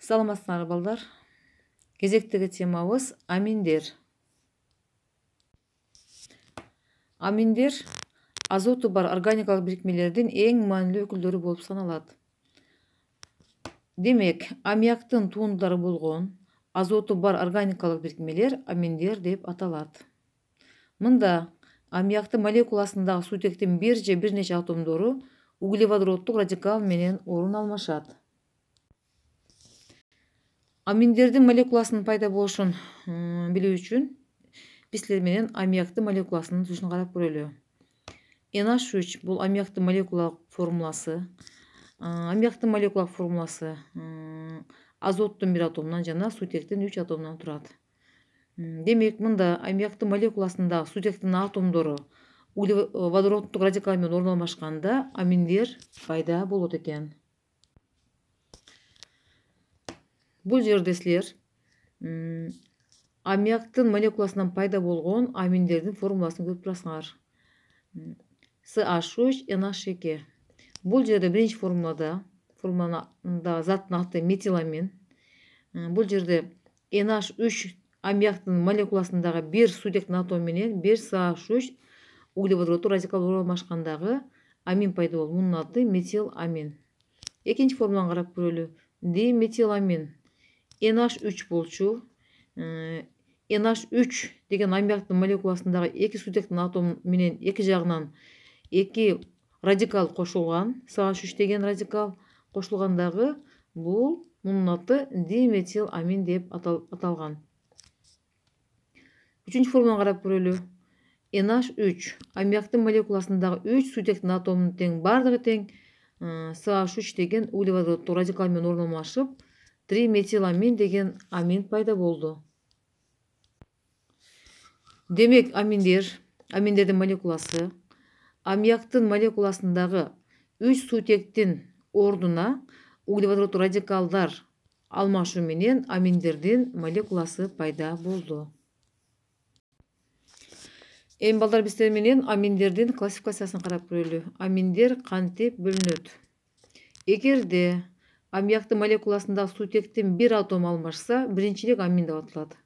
Саламатсыздар балдар. Кезектегі темабыз аминдер. Аминдер азоту бар органикалык бирикмелердин эң маанилүү өкүлдөрү болуп саналат. Демек, аммиактын туундары болгон азоту бар органикалык бирикмелер аминдер деп аталат. Мында аммиактын молекуласындагы суутектин бир же бир нече атомдору углеводороддук радикал менен орун алмашат. Аминдердин молекуласынын пайда болушун билүү үчүн биз силер менен аммиактын молекуласынын түзүлүшүн карап көрөлү. NH3 бул аммиактын молекулалык формуласы. Аммиактын молекулалык формуласы азоттун бир атомунан жана суутектин 3 атомунан турат. Демек, мында аммиактын молекуласындагы суутектин атомдору углеводороддук радикал менен орун алмашканда аминдер пайда болот экен. Бул жерде силер аммиактын молекуласынан пайда болгон аминдердин формуласын көрүп турасыңар. CH3 NH2. Бул жерде биринчи формулада заттын аты метиламин. Бул жерде NH3 аммиактын молекуласындагы бир суутектин атому менен бир CH3 углеводороддук радикал орун алмашкандагы амин пайда болот. Мунун аты метиламин. Экинчи формуланы карап көрөлү. Диметиламин. NH3 болчу. NH3 деген аммиактын молекуласындагы эки суутектин атому менен эки жагынан эки радикал кошулган, CH3 деген радикал кошулгандагы бул мунун аты диметиламин деп аталган. Үчүнчү формуланы карап көрөлү. NH3 аммиактын молекуласындагы 3 суутектин атомунун тең бардыгы тең CH3 деген углеводороддук радикал менен орун алмашып, триметиламин деген амин пайда болду. Демек, аминдердин молекуласы аммиактын молекуласындагы 3 суутектин ордуна углеводороддук радикалдар алмашуу менен аминдердин молекуласы пайда болду. Эми балдар, биз силер менен аминдердин классификациясын карап көрөлү. Аминдер кантип бөлүнөт? Эгерде аммиактын молекуласындагы суутектин бир атому алмашса, биринчилик амин деп аталат.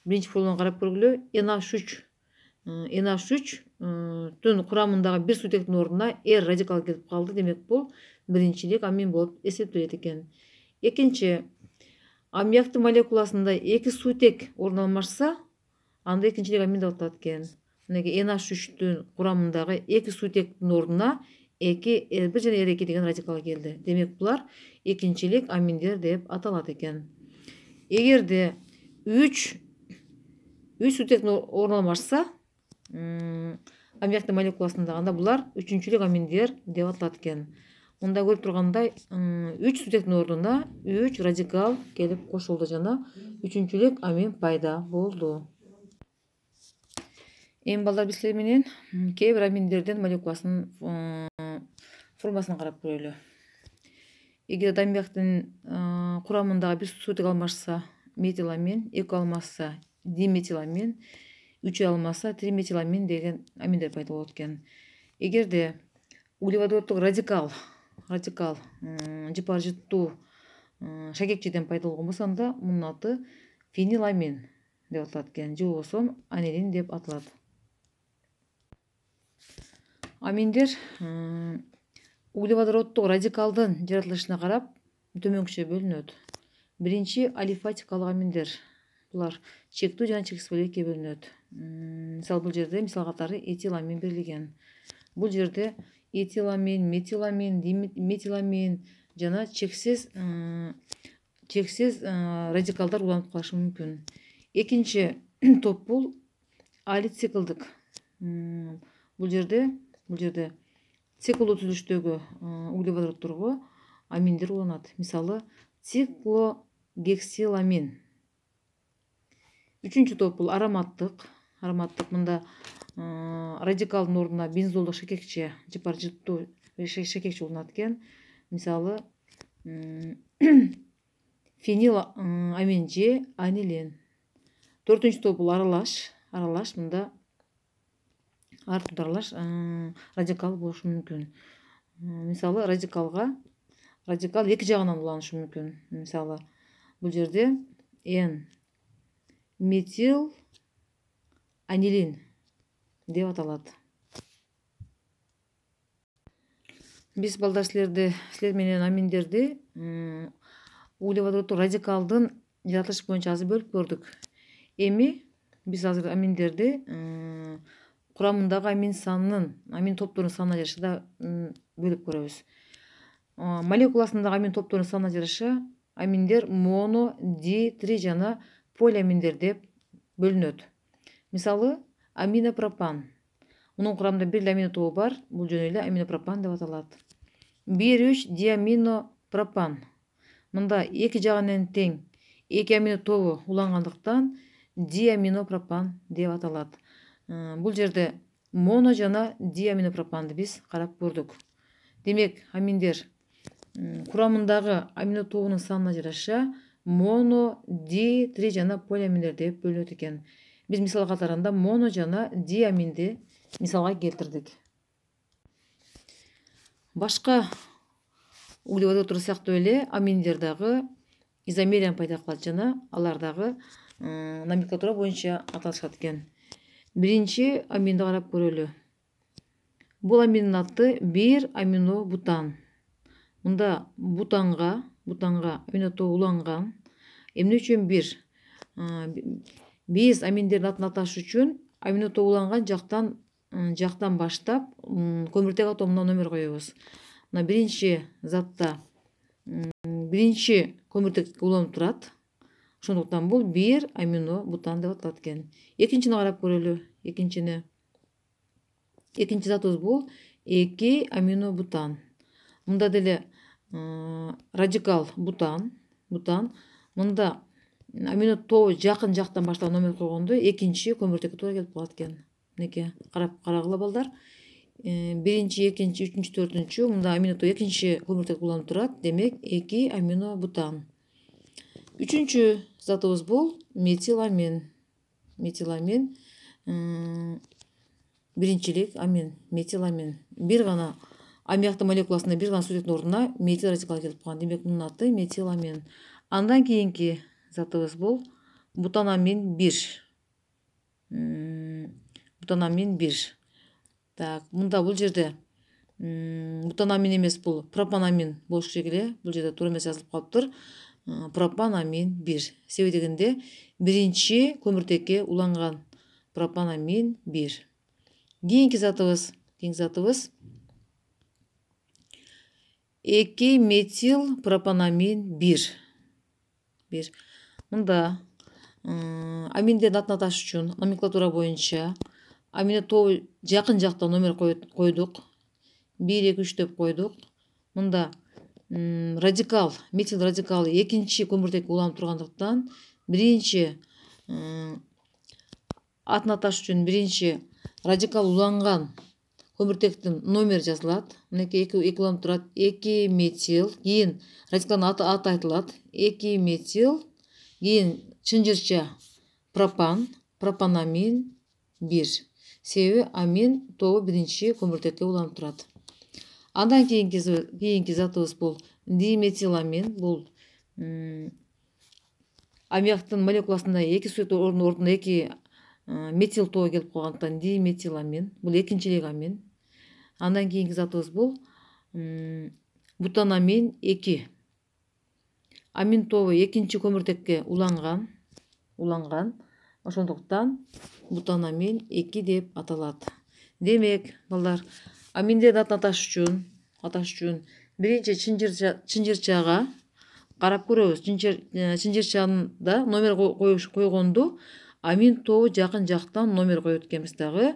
Биринчи формуланы карап көргүлө. NH3-тун курамындагы бир суутектин ордуна R радикалы келип калды. Демек, бул биринчилик амин болуп эсептелет экен. Экинчи, аммиактын молекуласында эки суутек орун алмашса, анда экинчилик амин деп аталат экен. Мынакей NH3-тун курамындагы эки суутектин ордуна R1 жана R2 деген радикал келди. Демек, булар экинчилик аминдер деп аталат экен. Эгерде 3 суутектин орун алмашса, аммиактын молекуласында, анда булар үчүнчүлүк аминдер деп аталат экен. Мында көрүп тургандай 3 суутектин ордуна 3 радикал келип кошулду жана үчүнчүлүк амин пайда болду. Эми балдар, биз силер менен кээ бир аминдердин молекуласынын формуласын карап көрөлү. Эгер аммиактын курамындагы бир суутек алмашса, метиламин, 2 алмашса, диметиламин, 3 алмаса, триметиламин деген аминдер пайда болот экен. Эгерде углеводороддук радикал жыпар жыттуу шакекчеден пайда болгон болсо, анда мунун аты фениламин деп аталат экен. Же болбосо анилин деп аталат. Аминдер углеводороддук радикалдын жаратылышына карап төмөнкүчө бөлүнөт. Биринчи алифатикалык аминдер. Булар чектүү жана чексиз болуп экиге бөлүнөт. Мисалы, бул жерде мисал катары этиламин берилген. Бул жерде этиламин, метиламин, диметиламин жана чексиз радикалдар уланып калышы мүмкүн. Экинчи топ бул алициклдык. Бул жерде циклдуу түзүлүштөгү углеводороддорго аминдер уланат. Мисалы, циклогексиламин. Үчүнчү топ бул ароматтык. Мында радикалдын ордуна бензолдук шакекче, жыпар жыттуу шакекче уланат экен. Мисалы, фениламин же анилин. Төртүнчү топ бул аралаш. Мында ар түрдүү аралаш радикал болушу мүмкүн. Мисалы, радикал эки жагынан уланышы мүмкүн. Мисалы, Бул жерде N метил анилин деп аталат. Биз балдар силер менен аминдерди уйлап отуруп радикалдын жаратылыш боюнча азыр бөлүп көрдүк. Эми биз азыр аминдерди курамындагы амин топторунун санына жараша да бөлүп көрөбүз. Молекуласындагы амин топторунун санына жараша аминдер моно, ди, три жана полиаминдер деп бөлүнөт. Мисалы, аминопропан. Мунун курамында бир эле амино тобу бар. Бул жөн эле аминопропан деп аталат. 1,3 диаминопропан. Мында эки жагынан тең эки амино тобу улангандыктан диаминопропан деп аталат. Бул жерде моно жана диаминопропанды биз карап көрдүк. Демек, аминдер курамындагы амино тобунун санына жараша моно, ди, три жана полиаминдер деп бөлүнөт экен. Биз мисал катарында моно жана диаминди мисалга келтирдик. Башка углевод отуру сыяктуу эле аминдер дагы изомерияны пайда кылат жана алар дагы номенклатура боюнча аталышат экен. Биринчи аминди карап көрөлү. Бул аминдин аты бир амино бутан. Мында бутанга амино тобу уланган. Эмне үчүн бир? Биз аминдердин атын аташ үчүн амино тобу уланган жактан баштап көмүртек атомуна номер коебуз. Мына биринчи затта биринчи көмүртек уланып турат. Ошондуктан бул бир амино бутан деп аталат экен. Экинчини карап көрөлү. Экинчи затыбыз бул 2 амино бутан. Мында деле радикал бутан. Мында амино тобу жакын жактан баштап номер койгондо экинчи көмүртекке туура келип калат экен. Мынеке карагыла балдар. Биринчи, экинчи, үчүнчү, төртүнчү мында амино тобу экинчи көмүртек уланып турат. Демек 2 амино бутан. Үчүнчү затыбыз бул метиламин. Биринчилик амин, метиламин. Бир гана аммиактын молекуласында бир гана сутектин ордуна метил радикалы келип калган. Демек мунун аты метиламин. Андан кийинки затыбыз бул бутанамин 1. Так, мында бул жерде бутанамин эмес, бул пропанамин болуш керек эле. Бул жерде туура эмес жазылып калыптыр. Пропанамин 1. Себеби дегенде биринчи көмүртекке уланган пропанамин 1. Кийинки затыбыз 2 метил пропанамин 1. Мында аминдердин атын аташ үчүн номенклатура боюнча амино тобу жакын жактан номер койдук. 1, 2, 3 деп койдук. Мында радикал, метил радикалы экинчи көмүртекке уланып тургандыктан биринчи атын аташ үчүн биринчи радикал уланган көмүртектин номер жазылат. Мынеки 2 уланып турат. 2 метил. Кийин радикалдын аты айтылат. 2 метил. Кийин чынжырча пропанамин 1. Себеби амин тобу биринчи көмүртекке уланып турат. Андан кийинки затыбыз бул диметиламин. Бул аммиактын молекуласында эки сутектин ордуна эки метил тобу келип калгандыктан диметиламин. Бул экинчилик амин. Андан кийинки затыбыз бул бутанамин 2. Амин тобу экинчи көмүртекке уланган. Ошондуктан бутанамин 2 деп аталат. Демек, балдар, аминдердин атын аташ үчүн биринчи чынжырчага карап көрөбүз. Чынжырчада номер койгондо амин тобу жакын жактан номер коет экенбиз дагы.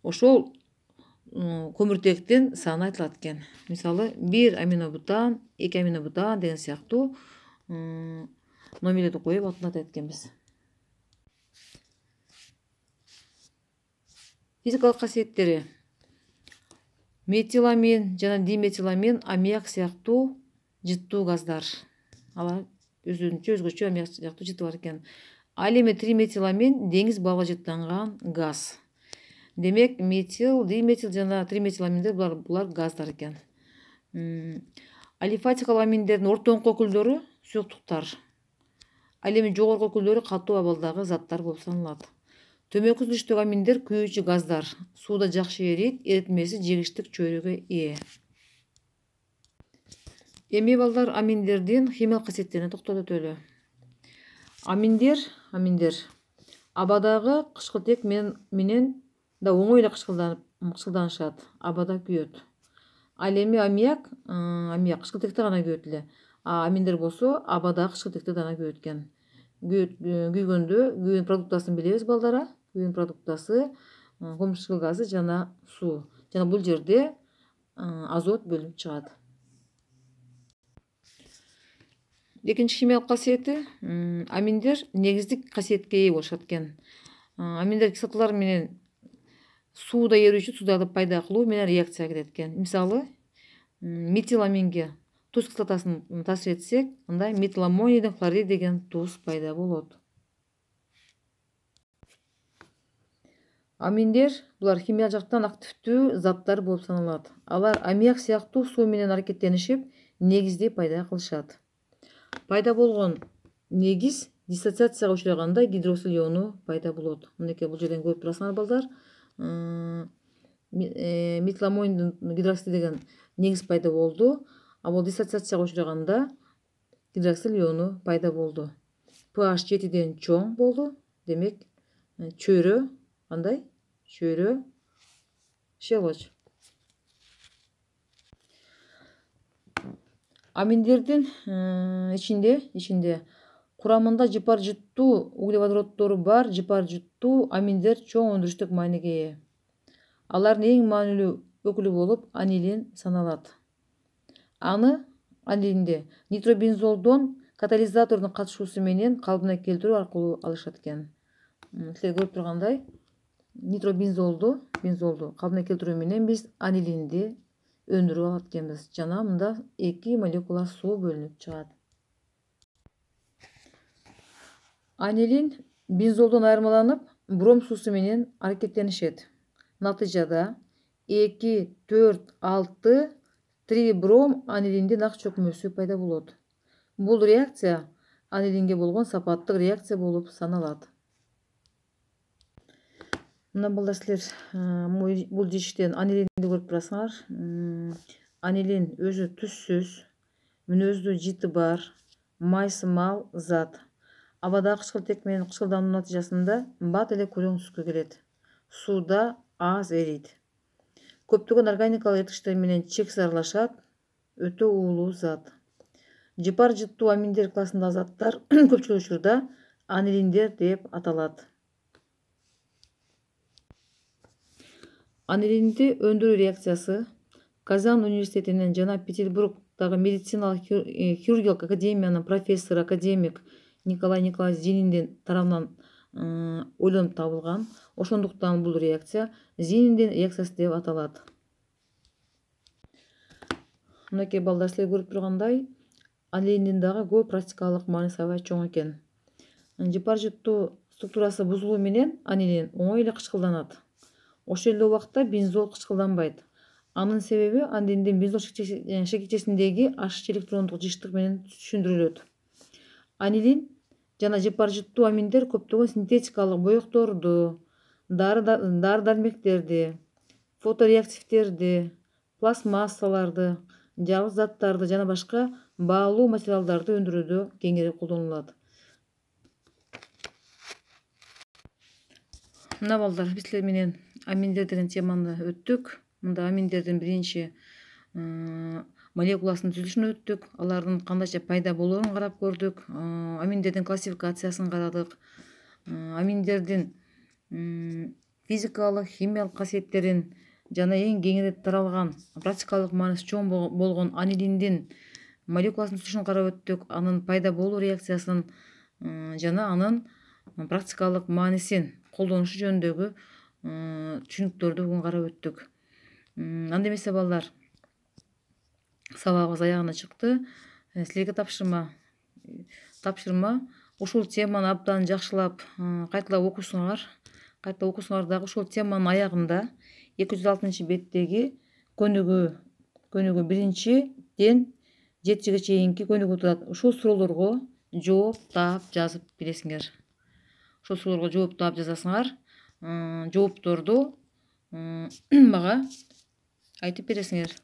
Ошол көмүртектин саны айтылат экен. Мисалы, 1 аминобутан, 2 аминобутан деген сыяктуу номерлерди коюп атын атайт экенбиз. Физикалык касиеттери. Метиламин жана диметиламин аммиак сыяктуу жыттуу газдар. Алар өзгөчө аммиак сыяктуу жыты бар экен. Ал эми триметиламин деңиз балыгы жыттанган газ. Демек, метил, диметил жана триметиламиндер булар газдар экен. Алифатикалык аминдердин ортоңку өкүлдөрү суюктуктар. Ал эми жогорку өкүлдөрү катуу абалдагы заттар болуп саналат. Төмөнкү түзүлүштөгү аминдер күйүүчү газдар. Сууда жакшы эрийт, эритмеси жегиштик чөйрөгө ээ. Эми балдар аминдердин химиялык касиеттерине токтолуп өтөлү. Аминдер абадагы кычкылтек менен да оңой эле кычкылданышат, абада күйөт. Ал эми аммиак кычкылтекте гана күйөт эле. Аминдер болсо абадагы кычкылтекте гана күйөт экен. Күйгөндө күйүүнүн продуктасын билебиз балдара. Күйүүнүн продуктасы комуштушкул газы жана суу. Жана бул жерде азот бөлүнүп чыгат. Экинчи химиялык касиети аминдер негиздик касиетке ээ болушат экен. Аминдер кислоталар менен сууда эрүүчү туздарды пайда кылуу менен реакцияга кирет экен. Мисалы, метиламинге туз кислотасын таасир этсек, анда метиламонийдин хлориди деген туз пайда болот. Аминдер булар химиялык жактан активдүү заттар болуп саналат. Алар аммиак сыяктуу суу менен аракеттенишип, негизди пайда кылышат. Пайда болгон негиз диссоциацияга учураганда гидроксил иону пайда болот. Мынакей бул жерден көрүп турасыңар балдар. Метиламонийдин гидроксиди деген негиз пайда болду. Бул диссоциацияга учураганда гидроксил иону пайда болду. pH 7ден чоң болду. Демек, чөйрө кандай? Чөйрө щелочь. Аминдердин ичинде курамында жыпар жуттуу углеводороддору бар жыпар жуттуу аминдер чоң өндүрүштүк мааниге ээ. Алардын эң маанилүү өкүлү болуп анилин саналат. Анилинди нитробензолдон катализатордун катышуусу менен калыбына келтирүү аркылуу алышат экен. Силер көрүп тургандай, нитробензолду калыбына келтирүү менен биз анилинди өндүрүп алат экенбиз. Жана мында 2 молекула суу бөлүнүп чыгат. Анилин бензолдон айырмаланып, бром суусу менен аракеттенишет. Натыйжада 2, 4, 6 трибром анилиндин ак чөкмөсү пайда болот. Бул реакция анилинге болгон сапаттык реакция болуп саналат. Мына балдар, силер бул жиштен анилинди көрүп турасыңар. Анилин өзү түссүз, мүнөздүү жити бар, майсымал зат. Абадагы кычкылтек менен кычкылдануу натыйжасында бат эле күрөң түскө келет. Сууда аз эрийт. Көптөгөн органикалык эрткичтер менен чексиз аралашат. Өтө уулуу зат. Жыпар жуттуу аминдер классындагы заттар көпчүлүк учурда анилиндер деп аталат. Анилинди өндүрүү реакциясы Казан университетинин жана Петербургдагы медициналык хирургиялык академиянын профессору академик Николай Николаевич Зининдин тарабынан ойлонуп табылган. Ошондуктан бул реакция Зининдин реакциясы деп аталат. Мынакей балдар, силер көрүп тургандай, анилиндин дагы көп практикалык мааниси аябай чоң экен. Жыпар жуттуу структурасы бузулуу менен анилин оңой эле кычкылданат. Ошол эле убакта бензол кычкылданбайт. Анын себеби анилиндин бензол шекечесиндеги H электрондук жыштык менен түшүндүрүлөт. Анилин жана жыпар жуттуу аминдер көптөгөн синтетикалык боекторду, дары-дармектерди, фотореактивдерди, пластмассаларды, жалгыз заттарды жана башка баалуу материалдарды өндүрүүдө кеңири колдонулат. Мына балдар, биз силер менен аминдер деген теманы өттүк. Мында аминдердин биринчи молекуласынын түзүлүшүн өттүк. Алардын кандайча пайда болоорун карап көрдүк. Аминдердин классификациясын карадык. Аминдердин физикалык, химиялык касиеттерин жана эң кеңири таралган практикалык мааниси чоң болгон анилиндин молекуласынын түзүлүшүн карап өттүк. Анын пайда болуу реакциясын жана анын практикалык маанисин, колдонушу жөнүндөгү түшүнүктөрдү бүгүн карап өттүк. Анда эмесе балдар, сабагыбыз аягына чыкты. Силерге тапшырма ушул теманы абдан жакшылап кайталап окусуңар. Дагы ушул теманын аягында 206 беттеги көнүгүү 1-ден жетиге чейинки көнүгүү турат. Ушул суроолорго жооп таап жазып бересиңер. Ошол суроолорго жооп таап жазасыңар. Жоопторду мага айтып бересиңер.